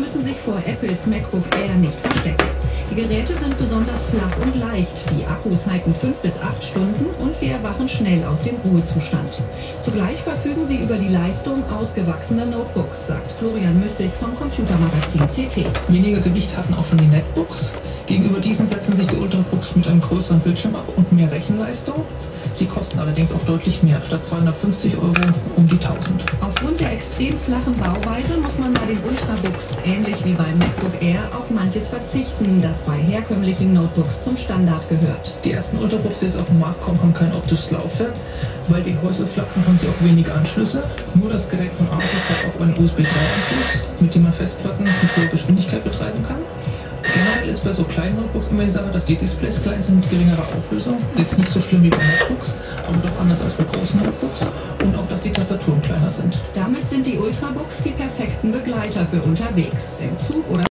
müssen sich vor Apples MacBook Air nicht verstecken. Die Geräte sind besonders flach und leicht, die Akkus halten 5 bis 8 Stunden und sie erwachen schnell aus dem Ruhezustand. Zugleich verfügen sie über die Leistung ausgewachsener Notebooks, sagt Florian Müssig vom Computermagazin CT. Weniger Gewicht hatten auch schon die Netbooks. Gegenüber diesen setzen sich die Ultrabooks mit einem größeren Bildschirm ab und mehr Rechenleistung. Sie kosten allerdings auch deutlich mehr, statt 250 € um die 1000. Aufgrund der extrem flachen Bauweise muss man bei den Ultrabooks, ähnlich wie beim MacBook Air, auf manches verzichten, das bei herkömmlichen Notebooks zum Standard gehört. Die ersten Ultrabooks, die jetzt auf den Markt kommen, haben kein optisches Laufwerk, weil die Gehäuse flach sind, haben sie auch wenige Anschlüsse. Nur das Gerät von Asus hat auch einen USB 3-Anschluss, mit dem man Festplatten mit hoher Geschwindigkeit betreiben kann. Generell ist bei so kleinen Notebooks immer die Sache, dass die Displays klein sind mit geringerer Auflösung. Jetzt nicht so schlimm wie bei Notebooks, aber doch anders als bei großen Notebooks. Und auch, dass die Tastaturen kleiner sind. Damit sind die Ultrabooks die perfekten Begleiter für unterwegs, im Zug oder